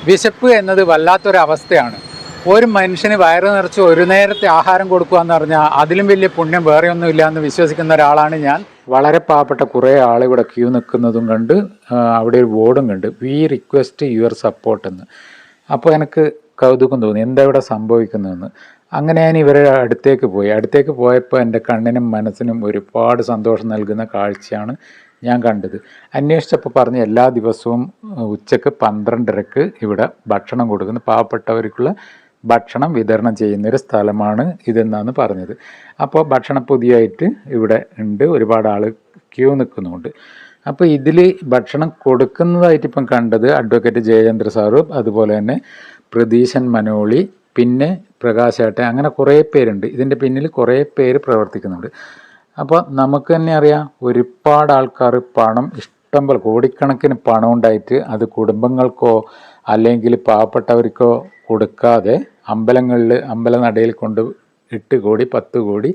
വിശപ്പ് എന്നത് വല്ലാത്തൊരവസ്ഥയാണ്. ഒരു മനുഷ്യന് വയറ് നിറച്ച് ഒരു നേരത്തെ ആഹാരം കൊടുക്കുക എന്ന് പറഞ്ഞാൽ അതിലും വലിയ പുണ്യം വേറെ ഒന്നുമില്ല എന്ന് വിശ്വസിക്കുന്ന ഒരാളാണ് ഞാൻ. വളരെ പാവപ്പെട്ട കുറേ ആൾ ഇവിടെ ക്യൂ നിൽക്കുന്നതും കണ്ട് അവിടെ ഒരു ബോർഡും കണ്ട് വി റിക്വസ്റ്റ് യുവർ സപ്പോർട്ട് എന്ന്. അപ്പോൾ എനിക്ക് കൗതുകം തോന്നി എന്താ ഇവിടെ സംഭവിക്കുന്നതെന്ന്. അങ്ങനെ ഞാൻ ഇവരുടെ അടുത്തേക്ക് പോയപ്പോൾ എൻ്റെ കണ്ണിനും മനസ്സിനും ഒരുപാട് സന്തോഷം നൽകുന്ന കാഴ്ചയാണ് ഞാൻ കണ്ടത്. അന്വേഷിച്ചപ്പോൾ പറഞ്ഞ് എല്ലാ ദിവസവും ഉച്ചക്ക് 12:30 ഇവിടെ ഭക്ഷണം കൊടുക്കുന്ന പാവപ്പെട്ടവർക്കുള്ള ഭക്ഷണം വിതരണം ചെയ്യുന്നൊരു സ്ഥലമാണ് ഇതെന്നാണ് പറഞ്ഞത്. അപ്പോൾ ഭക്ഷണ പൊതിയായിട്ട് ഇവിടെ ഉണ്ട്, ഒരുപാട് ആൾ ക്യൂ നിൽക്കുന്നുണ്ട്. അപ്പോൾ ഇതിൽ ഭക്ഷണം കൊടുക്കുന്നതായിട്ട് ഇപ്പം കണ്ടത് അഡ്വക്കേറ്റ് ജയചന്ദ്ര സാറും അതുപോലെ തന്നെ പ്രതീശൻ മനോളി പിന്നെ പ്രകാശേട്ടൻ, അങ്ങനെ കുറേ പേരുണ്ട്. ഇതിൻ്റെ പിന്നിൽ കുറേ പേര് പ്രവർത്തിക്കുന്നുണ്ട്. അപ്പോൾ നമുക്ക് തന്നെ അറിയാം, ഒരുപാട് ആൾക്കാർ പണം ഇഷ്ടംപോലെ കോടിക്കണക്കിന് പണം ഉണ്ടായിട്ട് അത് കുടുംബങ്ങൾക്കോ അല്ലെങ്കിൽ പാവപ്പെട്ടവർക്കോ കൊടുക്കാതെ അമ്പലനടയിൽ കൊണ്ട് 8 കോടി 10 കോടി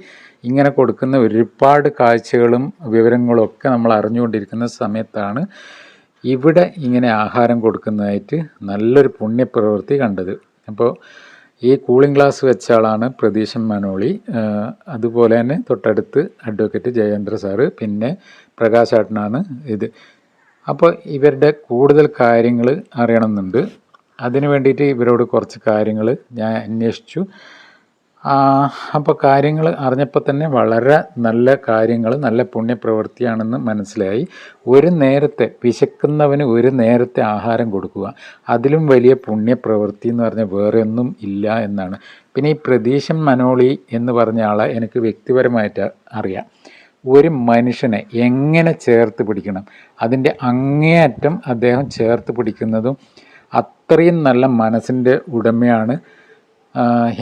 ഇങ്ങനെ കൊടുക്കുന്ന ഒരുപാട് കാഴ്ചകളും വിവരങ്ങളും ഒക്കെ നമ്മൾ അറിഞ്ഞുകൊണ്ടിരിക്കുന്ന സമയത്താണ് ഇവിടെ ഇങ്ങനെ ആഹാരം കൊടുക്കുന്നതായിട്ട് നല്ലൊരു പുണ്യപ്രവൃത്തി കണ്ടത്. അപ്പോൾ ഈ കൂളിംഗ് ഗ്ലാസ് വെച്ച ആളാണ് പ്രതീശൻ മനോളി. അതുപോലെ തന്നെ തൊട്ടടുത്ത് അഡ്വക്കേറ്റ് ജയേന്ദ്ര സാറ് പിന്നെ പ്രകാശേട്ടനാണ് ഇത്. അപ്പോൾ ഇവരുടെ കൂടുതൽ കാര്യങ്ങൾ അറിയണമെന്നുണ്ട്. അതിന് വേണ്ടിയിട്ട് ഇവരോട് കുറച്ച് കാര്യങ്ങൾ ഞാൻ അന്വേഷിച്ചു. അപ്പോൾ കാര്യങ്ങൾ അറിഞ്ഞപ്പോൾ തന്നെ വളരെ നല്ല കാര്യങ്ങൾ, നല്ല പുണ്യപ്രവൃത്തിയാണെന്ന് മനസ്സിലായി. ഒരു നേരത്തെ വിശക്കുന്നവന് ഒരു നേരത്തെ ആഹാരം കൊടുക്കുക, അതിലും വലിയ പുണ്യപ്രവൃത്തി എന്ന് പറഞ്ഞാൽ വേറെ ഒന്നും ഇല്ല എന്നാണ്. പിന്നെ ഈ പ്രതീശൻ മനോളി എന്ന് പറഞ്ഞ ആളെ എനിക്ക് വ്യക്തിപരമായിട്ട് അറിയാം. ഒരു മനുഷ്യനെ എങ്ങനെ ചേർത്ത് പിടിക്കണം, അതിൻ്റെ അങ്ങേയറ്റം അദ്ദേഹം ചേർത്ത് പിടിക്കുന്നതും അത്രയും നല്ല മനസ്സിൻ്റെ ഉടമയാണ്.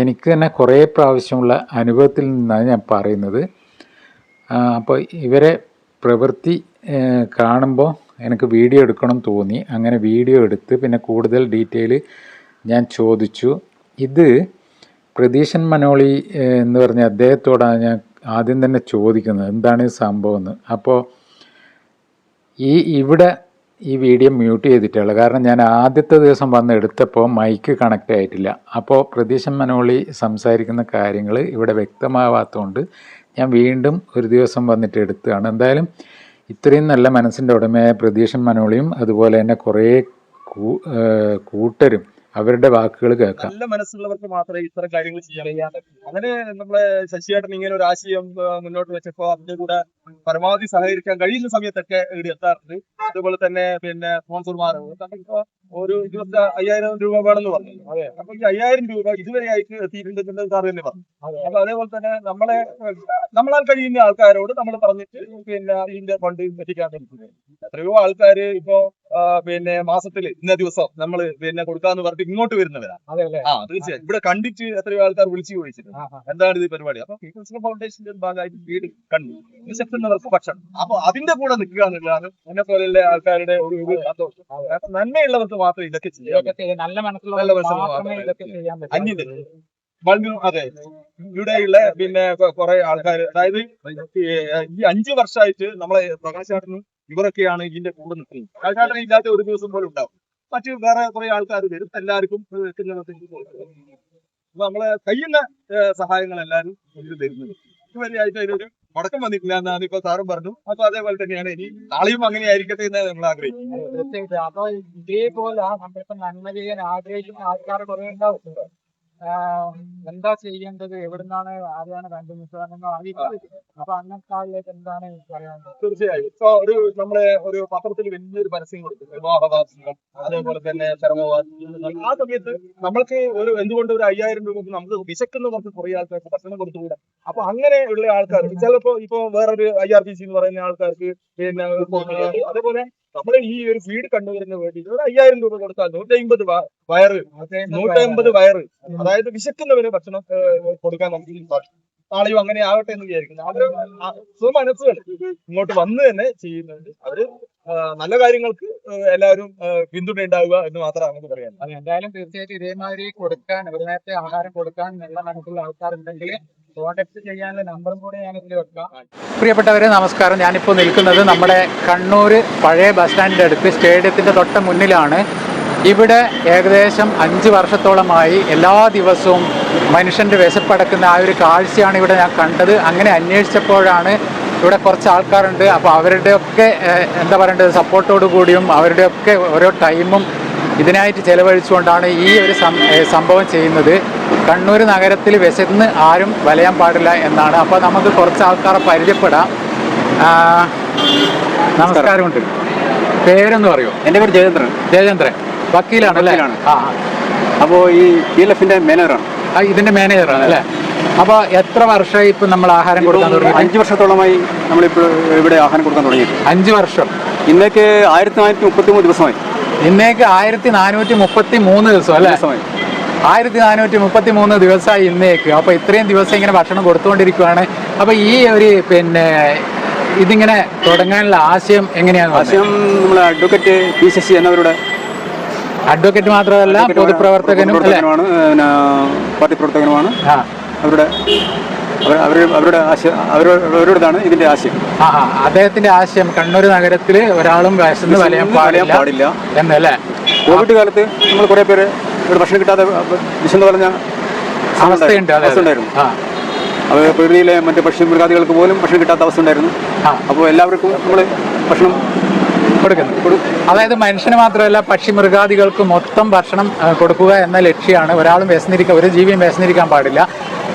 എനിക്ക് തന്നെ കുറേ പ്രാവശ്യമുള്ള അനുഭവത്തിൽ നിന്നാണ് ഞാൻ പറയുന്നത്. അപ്പോൾ ഇവരെ പ്രവൃത്തി കാണുമ്പോൾ എനിക്ക് വീഡിയോ എടുക്കണം തോന്നി. അങ്ങനെ വീഡിയോ എടുത്ത് പിന്നെ കൂടുതൽ ഡീറ്റെയിൽ ഞാൻ ചോദിച്ചു. ഇത് പ്രതീശൻ മനോളി എന്ന് പറഞ്ഞ അദ്ദേഹത്തോടാണ് ഞാൻ ആദ്യം തന്നെ ചോദിക്കുന്നത് എന്താണ് ഈ സംഭവം എന്ന്. അപ്പോൾ ഇവിടെ ഈ വീഡിയോ മ്യൂട്ട് ചെയ്തിട്ടുള്ളത് കാരണം ഞാൻ ആദ്യത്തെ ദിവസം വന്ന് എടുത്തപ്പോൾ മൈക്ക് കണക്റ്റ് ആയിട്ടില്ല. അപ്പോൾ പ്രതീശൻ മനോളി സംസാരിക്കുന്ന കാര്യങ്ങൾ ഇവിടെ വ്യക്തമാവാത്തതുകൊണ്ട് ഞാൻ വീണ്ടും ഒരു ദിവസം വന്നിട്ട് എടുത്തതാണ്. എന്തായാലും ഇത്രയും നല്ല മനസ്സിൻ്റെ ഉടമയായ പ്രതീശൻ മനോളിയും അതുപോലെ തന്നെ കുറേ കൂട്ടരും അവരുടെ വാക്കുകൾ കേൾക്കാം. നല്ല മനസ്സുള്ളവർക്ക് മാത്രമേ ഇത്തരം കാര്യങ്ങൾ ചെയ്യാൻ. അങ്ങനെ നമ്മളെ ശശിയേട്ടൻ ഇങ്ങനെ ഒരു ആശയം മുന്നോട്ട് വെച്ചപ്പോൾ അതിന്റെ കൂടെ പരമാവധി സഹകരിക്കാൻ കഴിയുന്ന സമയത്തൊക്കെ ഇവിടെ എത്താറുണ്ട്. അതുപോലെ തന്നെ പിന്നെ സ്പോൺസർമാർ ഒരു 25,000 രൂപ വേണമെന്ന് പറഞ്ഞു. അപ്പൊ ഈ 5,000 രൂപ ഇതുവരെയായിട്ട് എത്തിയിട്ടുണ്ടെന്ന് സാർ തന്നെ പറഞ്ഞു. അപ്പൊ അതേപോലെ തന്നെ നമ്മളാൽ കഴിയുന്ന ആൾക്കാരോട് നമ്മൾ പറഞ്ഞിട്ട് പിന്നെ ഇതിന്റെ ഫണ്ട് എത്തിക്കാൻ പറ്റുന്നത്. എത്രയോ ആൾക്കാര് ഇപ്പോ പിന്നെ മാസത്തിൽ ഇന്ന ദിവസം നമ്മൾ പിന്നെ കൊടുക്കാന്ന് പറഞ്ഞിട്ട് ഇങ്ങോട്ട് വരുന്നവരാ. തീർച്ചയായും ഇവിടെ കണ്ടിട്ട് എത്രയോ ആൾക്കാർ വിളിച്ചു ചോദിച്ചിട്ടുണ്ട് എന്താണ് ഇത് പരിപാടി. അപ്പൊ പീപ്പിൾസ് ഫൗണ്ടേഷന്റെ ഭാഗമായിട്ട് വീട് കണ്ടു വിശക്കുന്നവർക്ക് ഭക്ഷണം. അപ്പൊ അതിന്റെ കൂടെ നിൽക്കുക എന്നുള്ളതാണ് എന്നെ പോലെയുള്ള ആൾക്കാരുടെ ഒരു സന്തോഷം. നന്മയുള്ളവർക്ക് മാത്രമേ ഇതൊക്കെ ചെയ്യാൻ, നല്ല മനസ്സിലുള്ള അന്യത അതെ ഇവിടെയുള്ള പിന്നെ കുറെ ആൾക്കാർ, അതായത് ഈ 5 വർഷമായിട്ട് നമ്മളെ പ്രകാശേട്ടനും ഇവരൊക്കെയാണ് ഇതിന്റെ കൂടെ നിൽക്കുന്നത്. പ്രകാശേട്ടൻ ഇല്ലാത്ത ഒരു ദിവസം പോലും ഉണ്ടാവും. മറ്റു വേറെ കുറെ ആൾക്കാർ വരും, എല്ലാവർക്കും നമ്മളെ കഴിയുന്ന സഹായങ്ങൾ എല്ലാവരും ഇത് തരുന്നത്. ഇതുവരെയായിട്ട് അതിനൊരു മുടക്കം വന്നിട്ടില്ല എന്നാണ് ഇപ്പൊ സാറും പറഞ്ഞു. അപ്പൊ അതേപോലെ തന്നെയാണ് ഇനി നാളെയും അങ്ങനെ ആയിരിക്കട്ടെ എന്ന് നമ്മൾ ആഗ്രഹിക്കും. അപ്പൊ ഇതേപോലെ നമ്മളിപ്പോ നന്മ ചെയ്യാൻ ആഗ്രഹിക്കുന്ന ആൾക്കാർ കുറെ ഉണ്ടാവും. എന്താ ചെയ്യേണ്ടത്, എവിടുന്നാണ് ആരെയാണ് കണ്ടുമുട്ടുകയെന്നോ അറിയില്ല. അപ്പൊ അങ്ങനത്തെ ആളിലേക്ക് എന്താണ് പറയാനുള്ളത്? തീർച്ചയായും ഇപ്പൊ നമ്മളെ ഒരു പത്രത്തിൽ വലിയൊരു പരസ്യം കൊടുത്തു, വിവാഹവാർഷികം അതേപോലെ തന്നെ ചരമവാർഷികം. ആ സമയത്ത് നമ്മൾക്ക് എന്തുകൊണ്ട് ഒരു 5,000 രൂപ നമുക്ക് വിശക്കുന്ന കുറച്ച് കുറേ ആൾക്കാർക്ക് ഭക്ഷണം കൊടുത്തുകൂടാ. അപ്പൊ അങ്ങനെ ഉള്ള ആൾക്കാർ ചിലപ്പോ ഇപ്പൊ വേറൊരു IRPC എന്ന് പറയുന്ന ആൾക്കാർക്ക് പിന്നെ അതേപോലെ നമ്മൾ ഈ ഒരു ഫീഡ് കണ്ടുവരുന്ന വേണ്ടി ഒരു 5,000 രൂപ കൊടുത്താൽ 150 വയറ്, അതായത് വിശക്കുന്നവന് ഭക്ഷണം കൊടുക്കാൻ നമുക്ക് സാധിക്കും. നാളെയും അങ്ങനെ ആവട്ടെ എന്ന് വിചാരിക്കുന്നു. അവര് സ്വമനസ്സുകൾ ഇങ്ങോട്ട് വന്ന് തന്നെ ചെയ്യുന്നുണ്ട്. അവര് നല്ല കാര്യങ്ങൾക്ക് എല്ലാവരും പിന്തുണ ഉണ്ടാവുക എന്ന് മാത്രമാണ് നമുക്ക് പറയാൻ. അതെ, എന്തായാലും തീർച്ചയായിട്ടും ഇതേമാതിരി കൊടുക്കാൻ, ഒരു നേരത്തെ ആഹാരം കൊടുക്കാൻ നല്ല മനസ്സുള്ള ആൾക്കാരുണ്ടെങ്കിൽ കോൺടാക്ട് ചെയ്യാനുള്ള നമ്പറും കൂടെ ഞാൻ ഇതിൽ വെക്കാം. പ്രിയപ്പെട്ടവരെ നമസ്കാരം. ഞാനിപ്പോൾ നിൽക്കുന്നത് നമ്മുടെ കണ്ണൂർ പഴയ ബസ് സ്റ്റാൻഡിൻ്റെ അടുത്ത് സ്റ്റേഡിയത്തിൻ്റെ തൊട്ട് മുന്നിലാണ്. ഇവിടെ ഏകദേശം 5 വർഷത്തോളമായി എല്ലാ ദിവസവും മനുഷ്യൻ്റെ വിശപ്പടക്കുന്ന ആ ഒരു കാഴ്ചയാണ് ഇവിടെ ഞാൻ കണ്ടത്. അങ്ങനെ അന്വേഷിച്ചപ്പോഴാണ് ഇവിടെ കുറച്ച് ആൾക്കാരുണ്ട്. അപ്പോൾ അവരുടെയൊക്കെ എന്താ പറയേണ്ടത്, സപ്പോർട്ടോടു കൂടിയും അവരുടെയൊക്കെ ഓരോ ടൈമും ഇതിനായിട്ട് ചെലവഴിച്ചുകൊണ്ടാണ് ഈ ഒരു സംഭവം ചെയ്യുന്നത്. കണ്ണൂർ നഗരത്തിൽ വിശന്ന് ആരും വലയാൻ പാടില്ല എന്നാണ്. അപ്പോൾ നമുക്ക് കുറച്ച് ആൾക്കാരെ പരിചയപ്പെടാം. നമസ്കാരമുണ്ട്. പേരെന്ന് പറയൂ? എൻ്റെ പേര് ജയചന്ദ്രൻ. ജയചന്ദ്രൻ വക്കീലാണ് അല്ലേ? ആ. അപ്പോൾ ഈ PLF-ന്റെ മാനേജറാണ്. ഇതിന്റെ മാനേജറാണ് അല്ലേ? അപ്പോൾ എത്ര വർഷമായി ഇപ്പം നമ്മൾ ആഹാരം കൊടുക്കാൻ തുടങ്ങി? 5 വർഷത്തോളമായി നമ്മളിപ്പോൾ ഇവിടെ ആഹാരം കൊടുക്കാൻ തുടങ്ങിയിട്ട്. 5 വർഷം. ഇന്നേക്ക് 1433 ദിവസമായി. ഇന്നേക്ക് 1433 ദിവസം അല്ലേ? 1433 ദിവസമായി ഇന്നേക്ക്. അപ്പോൾ ഇത്രയും ദിവസം ഇങ്ങനെ ഭക്ഷണം കൊടുത്തുകൊണ്ടിരിക്കുകയാണ്. അപ്പോൾ ഈ ഒരു ഇതിങ്ങനെ തുടങ്ങാനുള്ള ആശയം എങ്ങനെയാണ്? ആശയം നമ്മളെ അഡ്വക്കേറ്റ് പി ശശി എന്നവരുടെ, അഡ്വക്കേറ്റ് മാത്രമല്ല പൊതുപ്രവർത്തകനും പാർട്ടി പ്രവർത്തകനുമാണ്. അവരുടേതാണ് ഇതിന്റെ ആശയം. അദ്ദേഹത്തിന്റെ ആശയം കണ്ണൂർ നഗരത്തിൽ ഒരാളും വിശന്ന് വലയാൻ പാടില്ല എന്നല്ലേ? കോവിഡ് കാലത്ത് നമ്മൾ കുറെ പേര് ഇവിടെ ഭക്ഷണം കിട്ടാതെ വിശന്ന് പറഞ്ഞ അവസ്ഥയുണ്ടായിരുന്നു. അത് പ്രകൃതിയിലെ മറ്റ് പക്ഷിമൃഗാദികൾക്ക് പോലും ഭക്ഷണം കിട്ടാത്ത അവസ്ഥ ഉണ്ടായിരുന്നു. അപ്പോൾ എല്ലാവർക്കും നമ്മൾ ഭക്ഷണം കൊടുക്കുന്നു. അതായത് മനുഷ്യന് മാത്രമല്ല പക്ഷി മൃഗാദികൾക്ക് മൊത്തം ഭക്ഷണം കൊടുക്കുക എന്ന ലക്ഷ്യമാണ്. ഒരാളും ഒരു ജീവിയും വ്യസനിരിക്കാൻ പാടില്ല.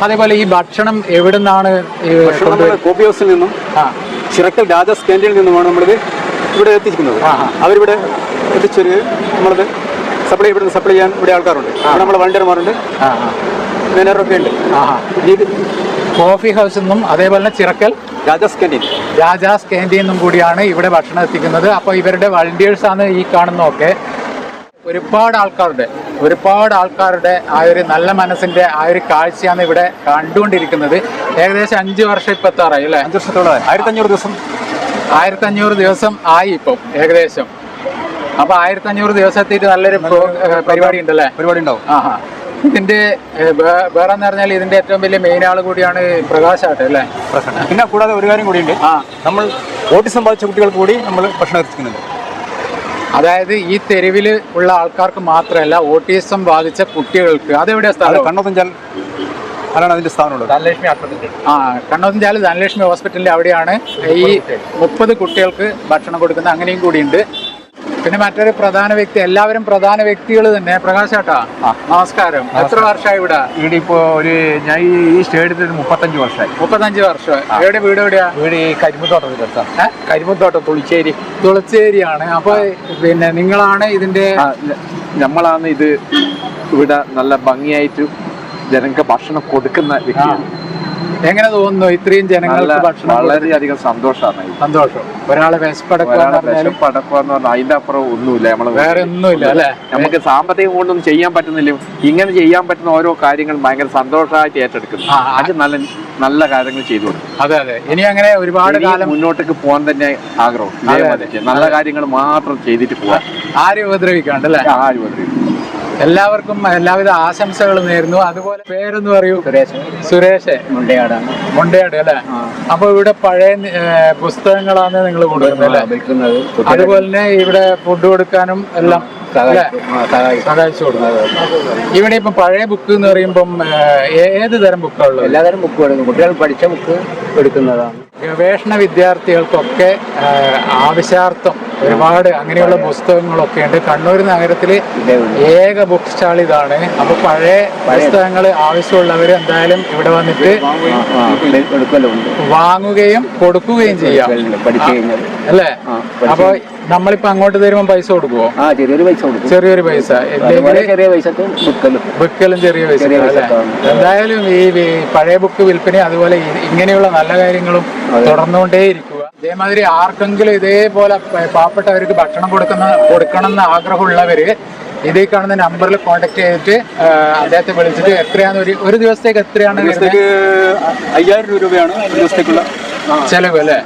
അതേപോലെ ഈ ഭക്ഷണം എവിടുന്നാണ്? കോപ്പി ഹൗസിൽ നിന്നും ചിറക്കൽ രാജാസ് ക്യാൻറ്റീനിൽ നിന്നുമാണ് നമ്മളിത് ഇവിടെ എത്തിക്കുന്നത്. അവരിവിടെ എത്തിച്ചൊരു നമ്മളത് ഇവിടുന്ന് സപ്ലൈ ചെയ്യാൻ ഇവിടെ ആൾക്കാരുണ്ട്. നമ്മളെ വളണ്ടിയർമാരുണ്ട്, മാനേജറൊക്കെ ഉണ്ട്. കോഫി ഹൗസിൽ നിന്നും അതേപോലെ തന്നെ ചിറക്കൽ രാജാസ് ക്യാൻറ്റീനും കൂടിയാണ് ഇവിടെ ഭക്ഷണം എത്തിക്കുന്നത്. അപ്പോൾ ഇവരുടെ വളണ്ടിയേഴ്സാണ് ഈ കാണുന്നതൊക്കെ. ഒരുപാട് ആൾക്കാരുടെ ആ ഒരു നല്ല മനസ്സിന്റെ ആ ഒരു കാഴ്ചയാണ് ഇവിടെ കണ്ടുകൊണ്ടിരിക്കുന്നത്. ഏകദേശം 5 വർഷം ഇപ്പം എത്താറായി അല്ലേ? 5 വർഷത്തോളം 1500 ദിവസം ആയി ഇപ്പം ഏകദേശം. അപ്പൊ 1500 ദിവസം എത്തിയിട്ട് നല്ലൊരു പരിപാടി ഉണ്ടല്ലേ? പരിപാടി ഉണ്ടാവും. ഇതിന്റെ വേറെ എന്ന് പറഞ്ഞാൽ ഇതിന്റെ ഏറ്റവും വലിയ മെയിൻ ആൾ കൂടിയാണ് പ്രകാശാട്ടെ അല്ലേ? പിന്നെ കൂടാതെ ഒരു കാര്യം കൂടിയുണ്ട്. നമ്മൾ ഓട്ടിസം ബാധിച്ച കുട്ടികൾക്ക് കൂടി നമ്മൾ ഭക്ഷണം എത്തിക്കുന്നുണ്ട്. അതായത് ഈ തെരുവിൽ ഉള്ള ആൾക്കാർക്ക് മാത്രമല്ല, ഓട്ടിസം ബാധിച്ച കുട്ടികൾക്ക്. അതെവിടെയാ സ്ഥലം? കണ്ണോത്തഞ്ചാൽ ആണ് അതിന്റെ സ്ഥാനമുള്ളത്. ധനലക്ഷ്മി ഹോസ്പിറ്റൽ. കണ്ണോത്തഞ്ചാൽ ധനലക്ഷ്മി ഹോസ്പിറ്റലിന്റെ അവിടെയാണ് ഈ 30 കുട്ടികൾക്ക് ഭക്ഷണം കൊടുക്കുന്നത്. അങ്ങനെയും കൂടിയുണ്ട്. പിന്നെ മറ്റൊരു പ്രധാന വ്യക്തി, എല്ലാവരും പ്രധാന വ്യക്തികൾ തന്നെ. പ്രകാശാട്ടാ നമസ്കാരം. എത്ര വർഷമായി ഇവിടെ? ഇവിടെ ഇപ്പോ ഞാൻ ഈ സ്റ്റേഡിയത്തിൽ 35 വർഷമായി. 35 വർഷം. വീട് എവിടെയാ? വീട് ഈ കരിമുത്തോട്ടം തുളച്ചേരിയാണ്. അപ്പൊ പിന്നെ നിങ്ങളാണ് ഇതിന്റെ? നമ്മളാണ് ഇത് ഇവിടെ നല്ല ഭംഗിയായിട്ട് ജനങ്ങൾക്ക് ഭക്ഷണം കൊടുക്കുന്ന വ്യക്തിയാണ്. എങ്ങനെ തോന്നുന്നു ഇത്രയും ജനങ്ങൾക്ക് ഭക്ഷണം? വളരെയധികം സന്തോഷമാണ്. ഒരാളെ വിശപ്പടക്കുക എന്ന് പറഞ്ഞാൽ അതിന്റെ അപ്പുറം ഒന്നുമില്ല. നമ്മള് വേറെ ഒന്നുമില്ല അല്ലെ? നമുക്ക് സാമ്പത്തികം കൊണ്ടൊന്നും ചെയ്യാൻ പറ്റുന്നില്ല. ഇങ്ങനെ ചെയ്യാൻ പറ്റുന്ന ഓരോ കാര്യങ്ങൾ ഭയങ്കര സന്തോഷമായിട്ട് ഏറ്റെടുക്കുന്നു. അത് നല്ല കാര്യങ്ങൾ ചെയ്തു കൊടുക്കും. അതെ. ഇനി അങ്ങനെ ഒരുപാട് കാലം മുന്നോട്ടേക്ക് പോകാൻ തന്നെ ആഗ്രഹം. നല്ല കാര്യങ്ങൾ മാത്രം ചെയ്തിട്ട് പോകാൻ. ആരും ഉപദ്രവിക്കാണ്ട് അല്ലെ? ആരും ഉപദ്രവിക്കും. എല്ലാവർക്കും എല്ലാവിധ ആശംസകൾ നേരുന്നു. അതുപോലെ പേരെന്ന് പറയൂ? സുരേഷ്. മുണ്ടയാട് അല്ലെ? അപ്പൊ ഇവിടെ പഴയ പുസ്തകങ്ങളാണ് നിങ്ങൾ കൊടുക്കുന്നത് അല്ലെ? അതുപോലെ തന്നെ ഇവിടെ ഫുഡ് കൊടുക്കാനും എല്ലാം സഹായിച്ചു കൊടുക്കുന്നത്. ഇവിടെ ഇപ്പം പഴയ ബുക്ക് എന്ന് പറയുമ്പം ഏത് തരം ബുക്കുകളുള്ളത്? എല്ലാതരം ബുക്ക് കൊടുക്കും. കുട്ടികൾ പഠിച്ച ബുക്ക് എടുക്കുന്നതാണ്. ഗവേഷണ വിദ്യാർത്ഥികൾക്കൊക്കെ ആവശ്യാർത്ഥം ഒരുപാട് അങ്ങനെയുള്ള പുസ്തകങ്ങളൊക്കെ ഉണ്ട്. കണ്ണൂർ നഗരത്തിൽ ഏക ബുക്ക് സ്റ്റാൾ ഇതാണ്. അപ്പൊ പഴയ പുസ്തകങ്ങൾ ആവശ്യമുള്ളവർ എന്തായാലും ഇവിടെ വന്നിട്ട് വാങ്ങുകയും കൊടുക്കുകയും ചെയ്യാം അല്ലേ? അപ്പൊ നമ്മളിപ്പോ അങ്ങോട്ട് തരുമ്പോൾ പൈസ കൊടുക്കുവോ? ചെറിയൊരു പൈസ. ബുക്കലും ചെറിയ പൈസ. എന്തായാലും ഈ പഴയ ബുക്ക് വിൽപ്പന അതുപോലെ ഇങ്ങനെയുള്ള നല്ല കാര്യങ്ങളും തുടർന്നുകൊണ്ടേയിരിക്കുക. ഇതേമാതിരി ആർക്കെങ്കിലും ഇതേപോലെ പാവപ്പെട്ടവർക്ക് ഭക്ഷണം കൊടുക്കണം എന്ന് ആഗ്രഹമുള്ളവര് ഇതേ കാണുന്ന നമ്പറിൽ കോൺടാക്ട് ചെയ്തിട്ട് അദ്ദേഹത്തെ വിളിച്ചിട്ട് എത്രയാണ് ഒരു ദിവസത്തേക്ക് എത്രയാണ്? 5000 രൂപയാണ് ഒരു ദിവസത്തേക്കുള്ള ചെലവ് അല്ലേ?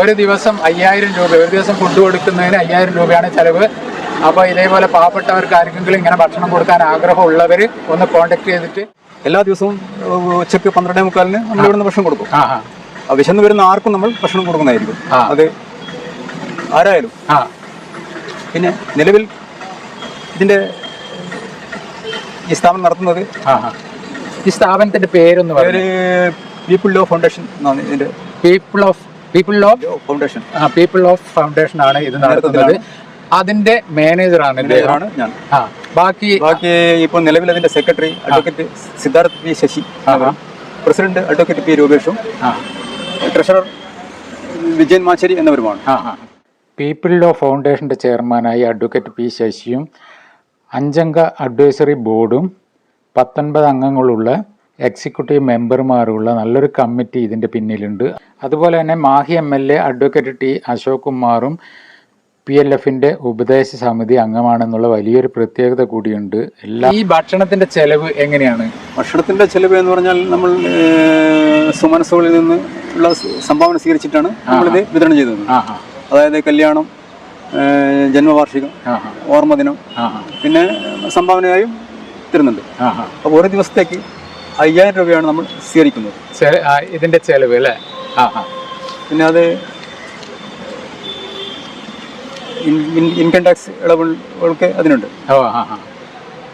ഒരു ദിവസം 5000 രൂപ. ഒരു ദിവസം ഫുഡ് കൊടുക്കുന്നതിന് 5000 രൂപയാണ് ചെലവ്. അപ്പൊ ഇതേപോലെ പാവപ്പെട്ടവർക്ക് ആർക്കെങ്കിലും ഇങ്ങനെ ഭക്ഷണം കൊടുക്കാൻ ആഗ്രഹമുള്ളവര് ഒന്ന് കോൺടാക്ട് ചെയ്തിട്ട് എല്ലാ ദിവസവും ഉച്ചക്ക് 12:45 നമ്മൾ ഇവിടുന്ന് ഭക്ഷണം കൊടുക്കും. വിശന്ന് വരുന്ന ആർക്കും നമ്മൾ ഭക്ഷണം കൊടുക്കുന്നതായിരിക്കും. അത് ആരായാലും. പിന്നെ നിലവിൽ ഇതിന്റെ ഈ സ്ഥാപനം നടത്തുന്നത് ഈ സ്ഥാപനത്തിന്റെ പേരൊന്ന് പേര് പീപ്പിൾ ലോ ഫൗണ്ടേഷൻ എന്നാണ് ഇതിന്റെ പീപ്പിൾ ഓഫ് ഫൗണ്ടേഷൻ ആണ് ഇത് നടത്തുന്നത്. അതിന്റെ മാനേജറാണ് മാനേജറാണ് ഞാൻ. ബാക്കി ഇപ്പോൾ നിലവിൽ അതിന്റെ secretary advocate Siddharth P Sasi, president advocate P രൂപേഷും, ട്രഷറർ വിജയൻ മാച്ചേരി എന്നിവരുമാണ്. പീപ്പിൾ ലോ ഫൗണ്ടേഷന്റെ ചെയർമാനായി അഡ്വക്കേറ്റ് പി ശശിയും 5 അംഗ അഡ്വൈസറി ബോർഡും 19 അംഗങ്ങളുള്ള എക്സിക്യൂട്ടീവ് മെമ്പർമാരുള്ള നല്ലൊരു കമ്മിറ്റി ഇതിൻ്റെ പിന്നിലുണ്ട്. അതുപോലെ തന്നെ Mahe MLA advocate T Ashok കുമാറും PLFന്റെ ഉപദേശ സമിതി അംഗമാണെന്നുള്ള വലിയൊരു പ്രത്യേകത കൂടിയുണ്ട്. ഈ ഭക്ഷണത്തിന്റെ ചെലവ് എങ്ങനെയാണ്? ഭക്ഷണത്തിന്റെ ചെലവ് എന്ന് പറഞ്ഞാൽ നമ്മൾ സുമനസ്സുകളിൽ നിന്ന് ഉള്ള സംഭാവന സ്വീകരിച്ചിട്ടാണ് നമ്മളിത് വിതരണം ചെയ്തത്. അതായത് കല്യാണം, ജന്മവാർഷികം, ഓർമ്മദിനം, പിന്നെ സംഭാവനയായും തരുന്നുണ്ട്. അപ്പോൾ ഓരോ ദിവസത്തേക്ക് 5000 രൂപയാണ് നമ്മൾ സ്വീകരിക്കുന്നത് ഇതിന്റെ ചെലവ് അല്ലേ? പിന്നെ അത് ഇൻകം ടാക്സ് ഇളവുകൾക്ക് അതിനുണ്ട്.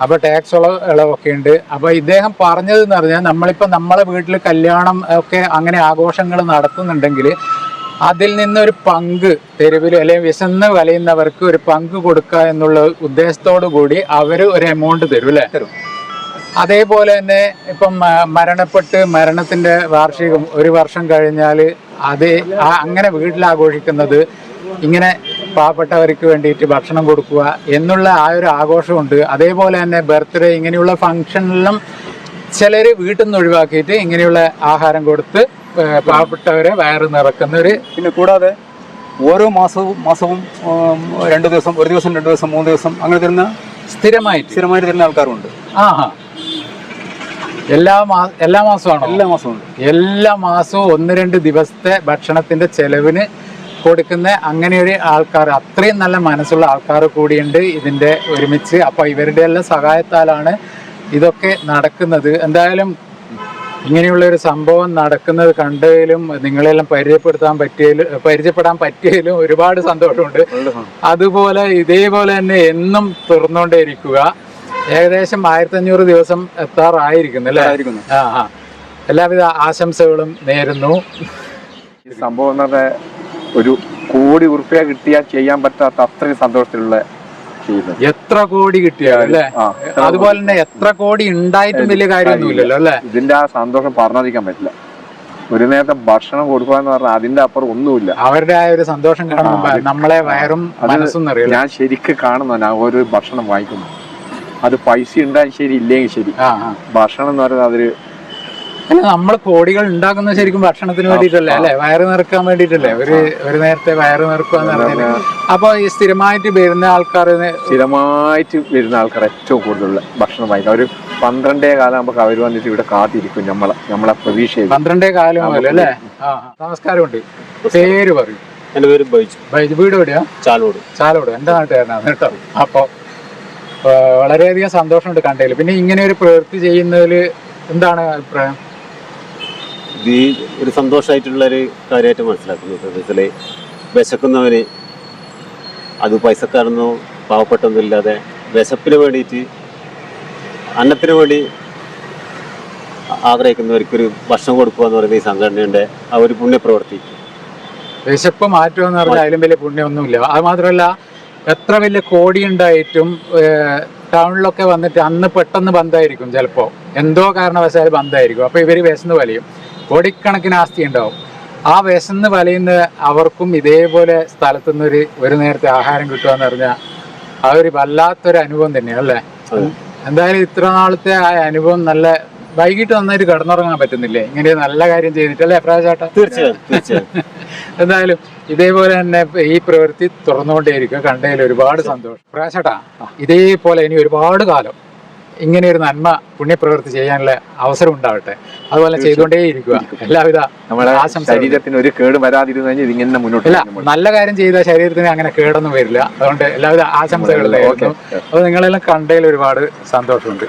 അപ്പൊ ടാക്സ് ഇളവൊക്കെ ഉണ്ട്. അപ്പൊ ഇദ്ദേഹം പറഞ്ഞതെന്ന് പറഞ്ഞാൽ നമ്മളിപ്പോ നമ്മളെ വീട്ടിൽ കല്യാണം ഒക്കെ അങ്ങനെ ആഘോഷങ്ങൾ നടത്തുന്നുണ്ടെങ്കിൽ അതിൽ നിന്നൊരു പങ്ക് തെരുവിൽ അല്ലെങ്കിൽ വിശന്ന് വലയുന്നവർക്ക് ഒരു പങ്ക് കൊടുക്കുക എന്നുള്ള ഉദ്ദേശത്തോടു കൂടി അവർ ഒരു എമൗണ്ട് തരും അല്ലേ? തരും. അതേപോലെ തന്നെ ഇപ്പം മരണത്തിന്റെ വാർഷികം 1 വർഷം കഴിഞ്ഞാൽ അത് അങ്ങനെ വീട്ടിൽ ആഘോഷിക്കുന്നത് ഇങ്ങനെ പാവപ്പെട്ടവർക്ക് വേണ്ടിയിട്ട് ഭക്ഷണം കൊടുക്കുക എന്നുള്ള ആ ഒരു ആഘോഷമുണ്ട്. അതേപോലെ തന്നെ ബർത്ത്ഡേ ഇങ്ങനെയുള്ള ഫംഗ്ഷനിലും ചിലർ വീട്ടിൽ നിന്ന് ഒഴിവാക്കിയിട്ട് ഇങ്ങനെയുള്ള ആഹാരം കൊടുത്ത് പാവപ്പെട്ടവരെ വയറ് നിറക്കുന്നൊരു. പിന്നെ കൂടാതെ ഓരോ മാസവും 2 ദിവസം, 1 ദിവസം, 2 ദിവസം, 3 ദിവസം അങ്ങനെ തരുന്ന സ്ഥിരമായിട്ട് തരുന്ന ആൾക്കാരുണ്ട്. എല്ലാ മാസമാണോ? എല്ലാ മാസവും 1-2 ദിവസത്തെ ഭക്ഷണത്തിന്റെ ചെലവിന് കൊടുക്കുന്ന അങ്ങനെ ഒരു ആൾക്കാർ, അത്രയും നല്ല മനസ്സുള്ള ആൾക്കാർ കൂടിയുണ്ട് ഇതിന്റെ ഒരുമിച്ച്. അപ്പൊ ഇവരുടെ എല്ലാം സഹായത്താലാണ് ഇതൊക്കെ നടക്കുന്നത്. എന്തായാലും ഇങ്ങനെയുള്ള ഒരു സംഭവം നടക്കുന്നത് കണ്ടതിലും നിങ്ങളെല്ലാം പരിചയപ്പെടാൻ പറ്റിയതിലും ഒരുപാട് സന്തോഷമുണ്ട്. അതുപോലെ ഇതേപോലെ തന്നെ എന്നും തുറന്നുകൊണ്ടേയിരിക്കുക. ഏകദേശം 1500 ദിവസം എത്താറായിരിക്കുന്നു അല്ലേ? എല്ലാവിധ ആശംസകളും നേരുന്നു. ഈ സംഭവം എന്ന് പറഞ്ഞാൽ 1 കോടി ഉറുപ്പിക കിട്ടിയാൽ ചെയ്യാൻ പറ്റാത്ത അത്രയും സന്തോഷത്തിലുള്ള ചെയ്യുന്നത്. എത്ര കോടി കിട്ടിയാൽ അല്ലേ? അതുപോലെ തന്നെ എത്ര കോടി ഉണ്ടായിട്ടും വലിയ കാര്യമൊന്നുമില്ലല്ലോ അല്ലേ? ഇതിന്റെ ആ സന്തോഷം പറഞ്ഞറിയിക്കാൻ പറ്റില്ല. ഒരു നേരത്തെ ഭക്ഷണം കൊടുക്കുക എന്ന് പറഞ്ഞാൽ അതിന്റെ അപ്പുറം ഒന്നുമില്ല. അവരുടെ ആ ഒരു സന്തോഷം കാണുമ്പോൾ നമ്മളെ വയറും മനസ്സും അറിയില്ല. ഞാൻ ശരിക്കും കാണുന്ന ഞാൻ ഒരു ഭക്ഷണം വാങ്ങിക്കുന്നു, അത് പൈസ ഉണ്ടായാലും ശരി ഇല്ലെങ്കിൽ ശരി, ഭക്ഷണം എന്ന് പറയുന്നത് അതൊരു നമ്മൾ കോടികൾ ഉണ്ടാക്കുന്നത് ശരിക്കും ഭക്ഷണത്തിന് വേണ്ടിയിട്ടല്ലേ അല്ലെ? വയറ് നിറക്കാൻ വേണ്ടിയിട്ടല്ലേ? ഒരു നേരത്തെ വയറ് നിറക്കുക എന്ന് പറഞ്ഞാൽ. അപ്പൊ ഈ സ്ഥിരമായിട്ട് വരുന്ന ആൾക്കാർ ഏറ്റവും കൂടുതൽ ഭക്ഷണം വാങ്ങിക്കും. ഒരു 12 കാലമാകുമ്പോൾ അവർ വന്നിട്ട് ഇവിടെ കാത്തിരിക്കും നമ്മളെ പ്രതീക്ഷ. 12 കാലം പോലെ അല്ലേ? നമസ്കാരമുണ്ട്. പേര് പറയും. എന്റെ പേര് ബൈജു. വീട് എവിടെയാ? ചാലോട്. എന്റെ നാട്ടുകാരനാണ് കേട്ടോ. അപ്പൊ വളരെയധികം സന്തോഷമുണ്ട് കണ്ടതിൽ. പിന്നെ ഇങ്ങനെ ഒരു പ്രവൃത്തി ചെയ്യുന്നതിൽ എന്താണ് അഭിപ്രായം? ഇത് ഒരു സന്തോഷമായിട്ടുള്ളൊരു കാര്യമായിട്ട് മനസ്സിലാക്കുന്നത് വെച്ചാൽ വിശക്കുന്നവന് അത് പൈസക്കാരനോ പാവപ്പെട്ടൊന്നും ഇല്ലാതെ വിശപ്പിന് വേണ്ടിയിട്ട് അന്നത്തിന് വേണ്ടി ആഗ്രഹിക്കുന്നവർക്കൊരു ഭക്ഷണം കൊടുക്കുക എന്ന് പറയുന്ന ഈ സംഘടനയുടെ ആ ഒരു പുണ്യപ്രവൃത്തി. വിശപ്പ് മാറ്റുക എന്ന് പറഞ്ഞാൽ അതിലും വലിയ പുണ്യമൊന്നുമില്ല. അത് മാത്രമല്ല എത്ര വലിയ കോടി ഉണ്ടായിട്ടും ടൗണിലൊക്കെ വന്നിട്ട് അന്ന് പെട്ടെന്ന് ബന്ധായിരിക്കും, ചിലപ്പോൾ എന്തോ കാരണവശാൽ ബന്ധായിരിക്കും. അപ്പോൾ ഇവർ വിശന്ന് വലയും, കോടിക്കണക്കിന് ആസ്തി ഉണ്ടാവും. ആ വിശന്ന് വലയുന്ന അവർക്കും ഇതേപോലെ സ്ഥലത്തുനിന്ന് ഒരു നേരത്തെ ആഹാരം കിട്ടുക എന്ന് പറഞ്ഞാൽ ആ ഒരു വല്ലാത്തൊരു അനുഭവം തന്നെയാണ് അല്ലേ? എന്തായാലും ഇത്ര നാളത്തെ ആ അനുഭവം നല്ല വൈകിട്ട് നന്നായിട്ട് കിടന്നുറങ്ങാൻ പറ്റുന്നില്ലേ ഇങ്ങനെ നല്ല കാര്യം ചെയ്തിട്ടല്ലേ പ്രകാശേട്ടാ? തീർച്ചയായും. എന്തായാലും ഇതേപോലെ തന്നെ ഈ പ്രവൃത്തി തുറന്നുകൊണ്ടേയിരിക്കുക. കണ്ടതിൽ ഒരുപാട് സന്തോഷം. പ്രകാശേട്ടാ, ഇതേപോലെ ഇനി ഒരുപാട് കാലം ഇങ്ങനെ ഒരു നന്മ പുണ്യപ്രവൃത്തി ചെയ്യാനുള്ള അവസരം ഉണ്ടാവട്ടെ. അതുപോലെ ചെയ്തുകൊണ്ടേയിരിക്കുക. എല്ലാവിധ നമ്മുടെ ശരീരത്തിന് ഒരു കേട് വരാതിരുന്നു കഴിഞ്ഞാൽ ഇതിങ്ങനെ മുന്നോട്ട്. നല്ല കാര്യം ചെയ്ത ശരീരത്തിന് അങ്ങനെ കേടൊന്നും വരില്ല. അതുകൊണ്ട് എല്ലാവിധ ആശംസകളും. അപ്പോൾ നിങ്ങളെല്ലാം കണ്ടതിൽ ഒരുപാട് സന്തോഷമുണ്ട്.